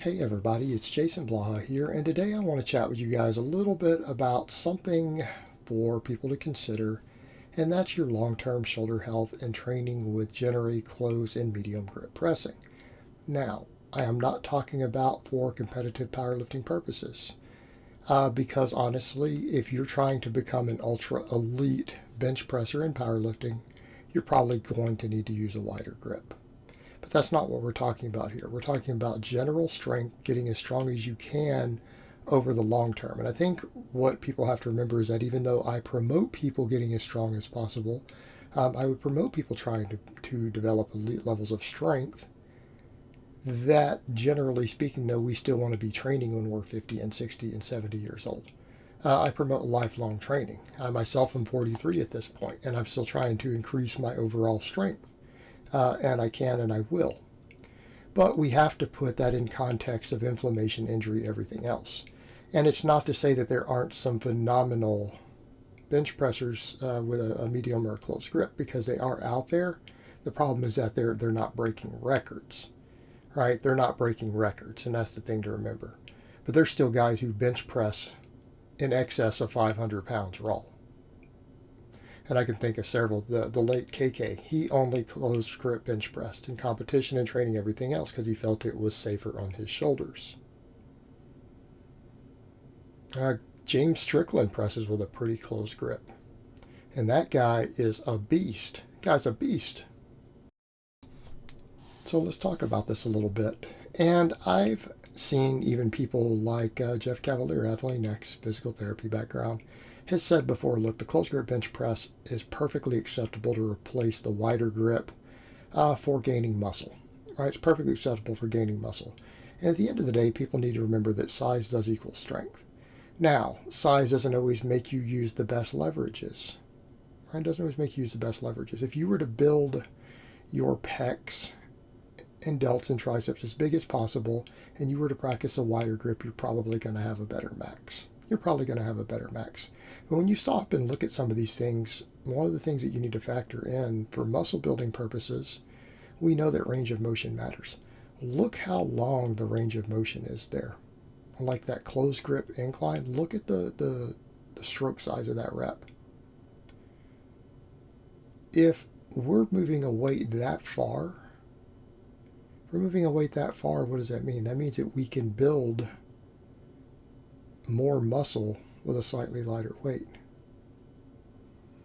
Hey everybody, it's Jason Blaha here, and today I want to chat with you guys a little bit about something for people to consider, and that's your long-term shoulder health and training with generally closed and medium grip pressing. Now, I am not talking about for competitive powerlifting purposes, because honestly, if you're trying to become an ultra elite bench presser in powerlifting, you're probably going to need to use a wider grip. But that's not what we're talking about here. We're talking about general strength, getting as strong as you can over the long term. And I think what people have to remember is that even though I promote people getting as strong as possible, I would promote people trying to develop elite levels of strength. That generally speaking, though, we still want to be training when we're 50 and 60 and 70 years old. I promote lifelong training. I myself am 43 at this point, and I'm still trying to increase my overall strength. And I can and I will. But we have to put that in context of inflammation, injury, everything else. And it's not to say that there aren't some phenomenal bench pressers with a medium or a close grip, because they are out there. The problem is that they're not breaking records, right? They're not breaking records, and that's the thing to remember. But there's still guys who bench press in excess of 500 pounds raw. And I can think of several. The late KK, he only closed grip bench pressed in competition and training, everything else, because he felt it was safer on his shoulders. James Strickland presses with a pretty close grip. And that guy is a beast. Guy's a beast. So let's talk about this a little bit. And I've seen even people like Jeff Cavalier, Athlean-X, physical therapy background, has said before, look, the close grip bench press is perfectly acceptable to replace the wider grip for gaining muscle. Right? It's perfectly acceptable for gaining muscle. And at the end of the day, people need to remember that size does equal strength. Now, size doesn't always make you use the best leverages. Right? It doesn't always make you use the best leverages. If you were to build your pecs and delts and triceps as big as possible, and you were to practice a wider grip, you're probably going to have a better max. You're probably going to have a better max. But when you stop and look at some of these things, one of the things that you need to factor in for muscle building purposes, we know that range of motion matters. Look how long the range of motion is there. Like that closed grip incline, look at the stroke size of that rep. If we're moving a weight that far, what does that mean? That means that we can build more muscle with a slightly lighter weight.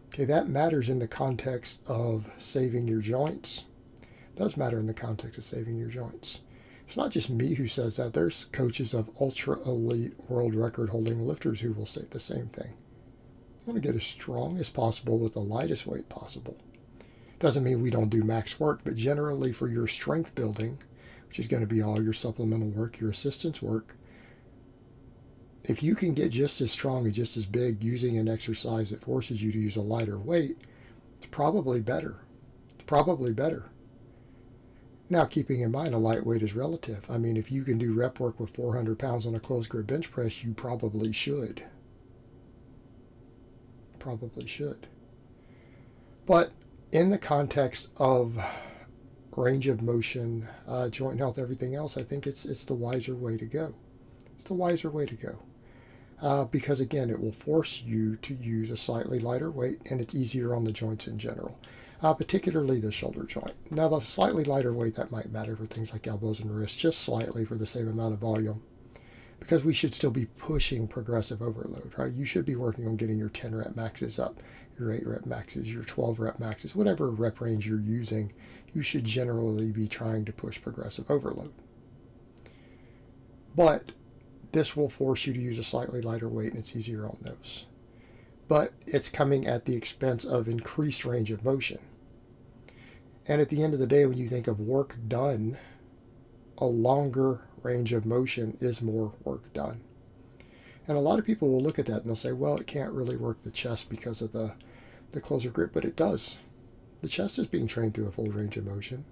Okay, that matters in the context of saving your joints. It does matter in the context of saving your joints. It's not just me who says that. There's coaches of ultra elite world record holding lifters who will say the same thing. I want to get as strong as possible with the lightest weight possible. Doesn't mean we don't do max work, but generally for your strength building, which is going to be all your supplemental work, your assistance work, if you can get just as strong and just as big using an exercise that forces you to use a lighter weight, it's probably better. It's probably better. Now, keeping in mind a lightweight is relative. I mean, if you can do rep work with 400 pounds on a closed grip bench press, you probably should. Probably should. But in the context of range of motion, joint health, everything else, I think it's the wiser way to go. It's the wiser way to go. Because again, it will force you to use a slightly lighter weight, and it's easier on the joints in general, particularly the shoulder joint. Now, the slightly lighter weight, that might matter for things like elbows and wrists, just slightly for the same amount of volume, because we should still be pushing progressive overload, right? You should be working on getting your 10 rep maxes up, your 8 rep maxes, your 12 rep maxes, whatever rep range you're using, you should generally be trying to push progressive overload. But this will force you to use a slightly lighter weight, and it's easier on those. But it's coming at the expense of increased range of motion. And at the end of the day, when you think of work done, a longer range of motion is more work done. And a lot of people will look at that and they'll say, well, it can't really work the chest because of the closer grip, but it does. The chest is being trained through a full range of motion.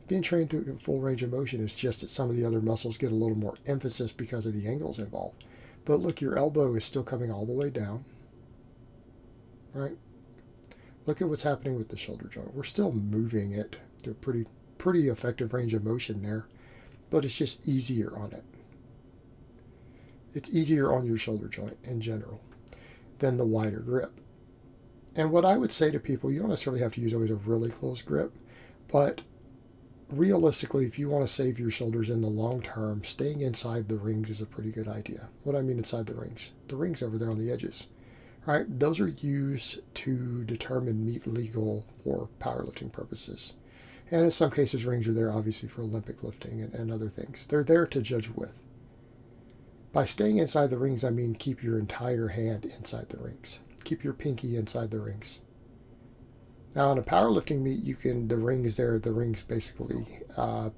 Being trained through a full range of motion is just that some of the other muscles get a little more emphasis because of the angles involved. But look, your elbow is still coming all the way down, right? Look at what's happening with the shoulder joint. We're still moving it to a pretty effective range of motion there. but it's just easier on it. It's easier on your shoulder joint in general than the wider grip. And what I would say to people, you don't necessarily have to use always a really close grip, but realistically, if you want to save your shoulders in the long term, staying inside the rings is a pretty good idea. What I mean inside the rings? The rings over there on the edges. Right? Those are used to determine meet legal for powerlifting purposes. And in some cases, rings are there obviously for Olympic lifting and other things. They're there to judge with. By staying inside the rings, I mean keep your entire hand inside the rings. Keep your pinky inside the rings. Now, in a powerlifting meet, the rings basically are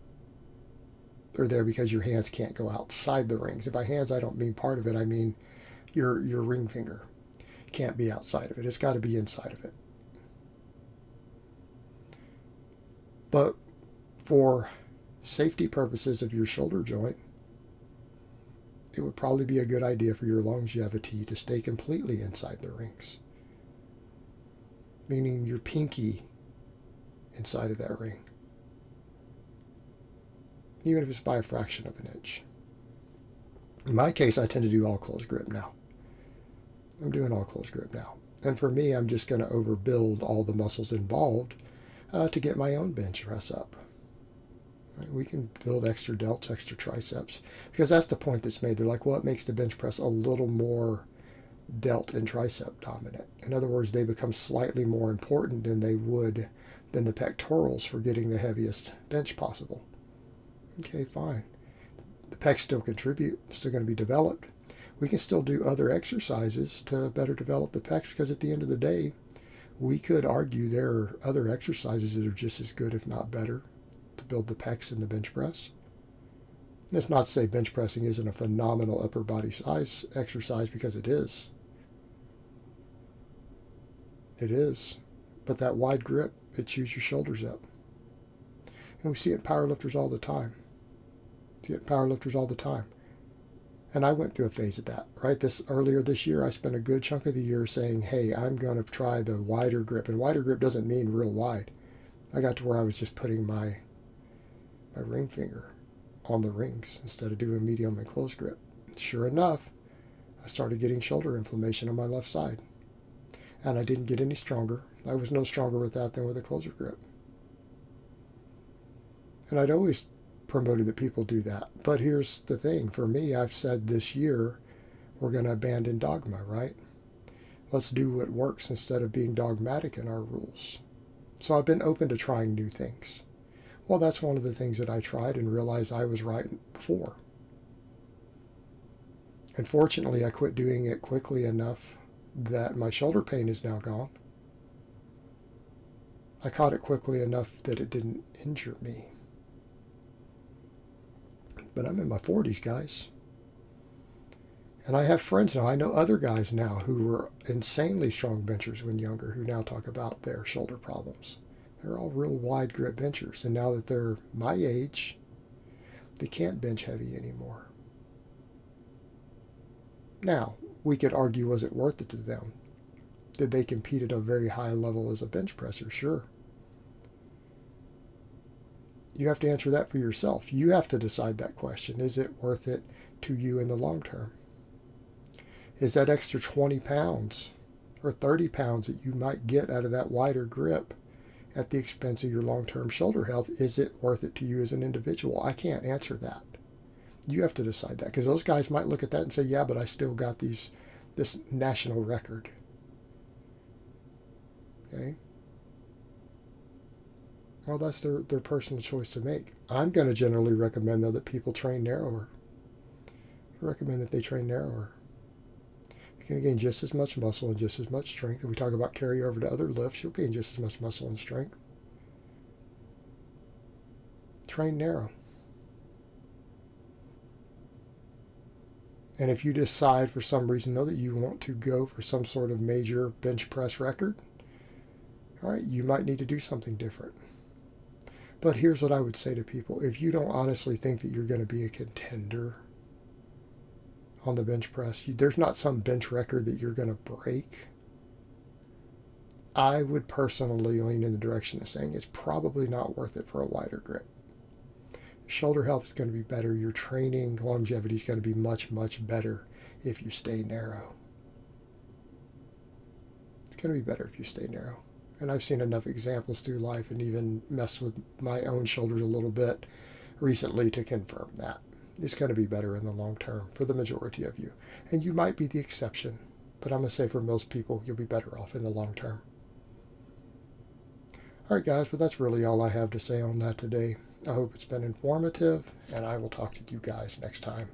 there because your hands can't go outside the rings. And by hands, I don't mean part of it. I mean your ring finger can't be outside of it. It's got to be inside of it. But for safety purposes of your shoulder joint, it would probably be a good idea for your longevity to stay completely inside the rings. Meaning your pinky inside of that ring. Even if it's by a fraction of an inch. In my case, I tend to do all close grip now. I'm doing all close grip now. And for me, I'm just going to overbuild all the muscles involved to get my own bench press up. Right? We can build extra delts, extra triceps, because that's the point that's made. They're like, well, it makes the bench press a little more delt and tricep dominant. In other words, they become slightly more important than the pectorals for getting the heaviest bench possible. Okay, fine. The pecs still contribute, still going to be developed. We can still do other exercises to better develop the pecs, because at the end of the day, we could argue there are other exercises that are just as good, if not better, to build the pecs in the bench press. That's not to say bench pressing isn't a phenomenal upper body size exercise, because it is. It is. But that wide grip, it chews your shoulders up. And we see it in powerlifters all the time. And I went through a phase of that, right? Earlier this year, I spent a good chunk of the year saying, hey, I'm going to try the wider grip. And wider grip doesn't mean real wide. I got to where I was just putting my ring finger on the rings instead of doing medium and close grip. Sure enough, I started getting shoulder inflammation on my left side. And I didn't get any stronger. I was no stronger with that than with a closer grip. And I'd always promoted that people do that. But here's the thing. For me, I've said this year, we're going to abandon dogma, right? Let's do what works instead of being dogmatic in our rules. So I've been open to trying new things. Well, that's one of the things that I tried and realized I was right before. And fortunately, I quit doing it quickly enough that my shoulder pain is now gone. I caught it quickly enough that it didn't injure me. But I'm in my 40s, guys. And I have friends now. I know other guys now who were insanely strong benchers when younger who now talk about their shoulder problems. They're all real wide grip benchers. And now that they're my age, they can't bench heavy anymore. Now, we could argue, was it worth it to them? Did they compete at a very high level as a bench presser? Sure. You have to answer that for yourself. You have to decide that question. Is it worth it to you in the long term? Is that extra 20 pounds or 30 pounds that you might get out of that wider grip at the expense of your long-term shoulder health, is it worth it to you as an individual? I can't answer that. You have to decide that, because those guys might look at that and say, yeah, but I still got this national record. Okay? Well, that's their personal choice to make. I'm going to generally recommend, though, that people train narrower. I recommend that they train narrower. You're going to gain just as much muscle and just as much strength. If we talk about carry over to other lifts, you'll gain just as much muscle and strength. Train narrow. And if you decide for some reason, though, that you want to go for some sort of major bench press record, all right, you might need to do something different. But here's what I would say to people. If you don't honestly think that you're going to be a contender on the bench press, there's not some bench record that you're going to break, I would personally lean in the direction of saying it's probably not worth it for a wider grip. shoulder health is going to be better. Your training longevity is going to be much, much better if you stay narrow. It's going to be better if you stay narrow. And I've seen enough examples through life and even messed with my own shoulders a little bit recently to confirm that. It's going to be better in the long term for the majority of you. And you might be the exception, but I'm going to say for most people, you'll be better off in the long term. All right, guys, but that's really all I have to say on that today. I hope it's been informative, and I will talk to you guys next time.